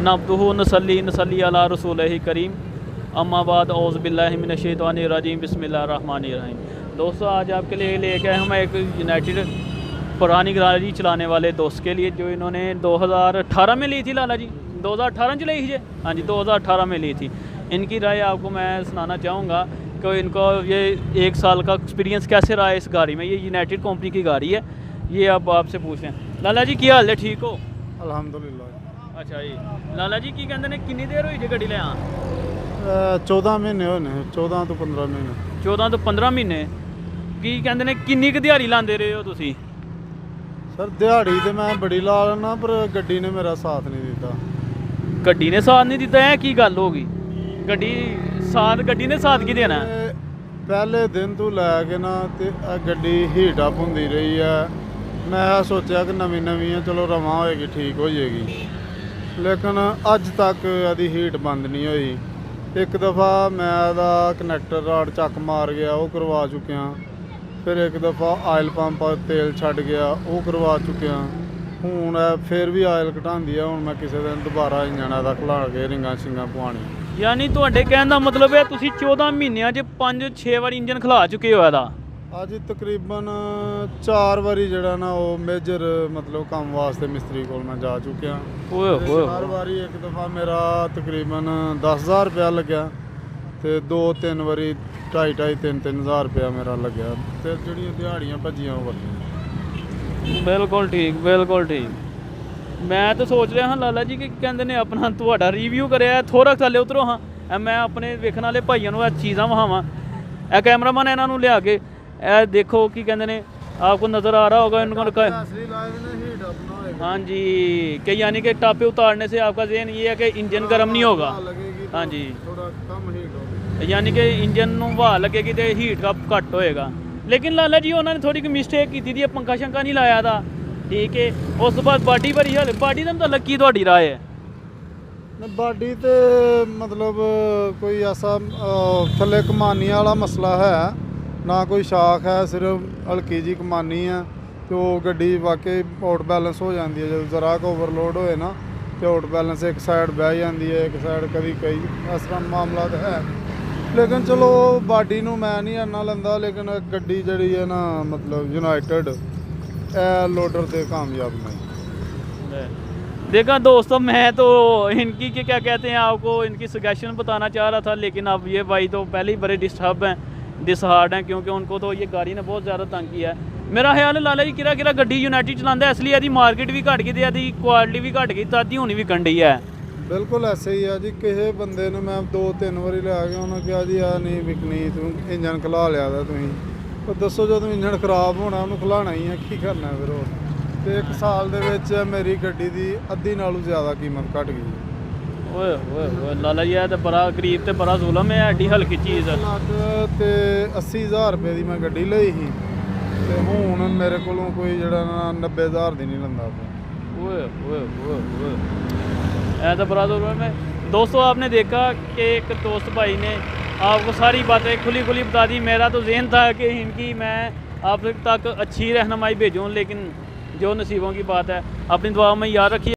नब्दुहु नसल्ली नसल्ली अला रसूलिही करीम अम्माबाद औज़ बिल्लाहि मिनश शैतानिर रजीम बिस्मिल्लाहिर रहमानिर रहीम। दोस्तों आज आपके लिए लेके आए हम एक यूनाइटेड पुरानी गाड़ी चलाने वाले दोस्त के लिए जो इन्होंने 2018 में ली थी। लाला जी 2018 च ली थी। हाँ जी 2018 में ली थी। इनकी राय आपको मैं सुनाना चाहूँगा कि इनको ये 1 साल का एक्सपीरियंस कैसे रहा है इस गाड़ी में। ये यूनाइटेड कंपनी की गाड़ी है। ये अब आपसे पूछ लें। लाला जी क्या हाल है, ठीक हो? अलहमदुलिल्लाह। अच्छा जी लाला जी की कहते हैं कितनी देर हुई जी गड्डी ले आ? 14 महीने होने, 14 तो 15 महीने। 14 तो 15 महीने की कहते हैं किन्नी क दिहाड़ी लाते रहे हो तुसी? सर दिहाड़ी तो मैं बड़ी ला लेना पर गड्डी ने मेरा साथ नहीं दिता। गड्डी ने साथ नहीं दिता है, की गल होगी? गड्डी ने साथ की देना है? पहले दिन तो लैके ना ते गड्डी हीट अप होंदी रही है। मैं सोचा कि नवी नवी है चलो रवां होएगी ठीक हो जाएगी, लेकिन अज तक यदि हीट बंद नहीं हुई। एक दफ़ा मैं कनैक्टर राड चक मार गया, वो करवा चुकिया। फिर एक दफ़ा आयल पंप तेल छड़ गया, वो करवा चुकिया। हूँ फिर भी आयल घटाती है। हूँ मैं किसी दिन दोबारा इंजन का खिला के रिंगा शिंगा पवानी। यानी तुहाडे कहने का मतलब है तुसी 14 महीनों च 5-6 बार इंजन खिला चुके हो ਇਹਦਾ? अज तकरीबन 4 बारी जड़ा ना वो मेजर मतलब काम वास्ते मिस्त्री को मैं जा चुकिया। हर बारी एक दफ़ा मेरा तकरीबन 10,000 रुपया लग्या तो 2-3 बारी 2,500-3,000 रुपया मेरा लग्या। तो जड़ियाँ दिहाड़ियाँ भजियाँ वो बिल्कुल ठीक, बिल्कुल ठीक। मैं तो सोच रहा हाँ लाला जी कि कहते ने अपना तुहाडा रिव्यू कराया थोड़ा थल्ले उतरो हाँ मैं अपने वेखण वाले भाइयों को चीज़ां वहावां। ए कैमरामैन इन्हों लिया के ए देखो कि कहते ने आपको नज़र आ रहा होगा इनको। हाँ जी कि यानी कि टापे उतारने से आपका ज़हन ये है कि इंजन गर्म नहीं होगा। हाँ जी यानी कि इंजन में हवा लगेगी तो हीट का घट होएगा। लेकिन लाला जी उन्होंने थोड़ी मिस्टेक की थी, पंखा शंखा नहीं लाया था, ठीक है। उस बाद बाडी भरी हाल बाडी का मतलब की थोड़ी राय है? बाडी तो मतलब कोई ऐसा थले कमानी वाला मसला है ना, कोई शाख है, सिर्फ हल्की जी कमानी है तो गड्डी वाकई आउट बैलेंस हो जाती है। जब जरा का ओवरलोड होए ना तो आउट बैलेंस एक साइड बह जाती है, एक साइड कभी कई इस तरह मामला तो है। लेकिन चलो बाडी नूं मैं नहीं इन्ना लंदा, लेकिन गड्डी जड़ी है ना मतलब यूनाइटेड लोडर से कामयाब नहीं। देखा दोस्तों मैं तो इनकी क्या कहते हैं आपको इनकी सजेशन बताना चाह रहा था, लेकिन अब ये भाई तो पहले ही बड़े डिसहार्ड हैं क्योंकि उनको तो ये गाड़ी ने बहुत ज़्यादा तंग किया है। मेरा ख्याल है लाला जी किरा गड्डी यूनाइटेड चलाता है इसलिए यदि मार्केट भी घट गई यदि क्वालिटी भी घट गई तादी होनी भी कंडी है। बिल्कुल ऐसे ही है जी। किसी बंदे ने मैं 2-3 बारी लिया के उन्होंने कहा जी आ नहीं विकनी, तू इंजन खिला लिया तुम तो दसो जो इंजन खराब होना उन्होंने खिलाना ही है, की करना फिर हो। तो 1 साल दे विच मेरी गड्डी की अद्धी नालों ज़्यादा कीमत घट गई। ओए ओए ओए लाला जी तो बड़ा गरीब तो बड़ा जुलम है, एडी हल्की चीज़ है। 80,000 रुपये की मैं गड्डी ली थी तो हूँ मेरे को कोई जरा 90,000 की नहीं लंदा पिया। ओए ओए ओए ओए तो बड़ा जुलम है। दोस्तों आपने देखा कि एक दोस्त भाई ने आपको सारी बातें खुली खुली बता दी। मेरा तो ज़हन था कि इनकी मैं आप तक अच्छी रहनुमाई भेजूँ, लेकिन जो नसीबों की बात है। अपनी दुआ में याद रखिए।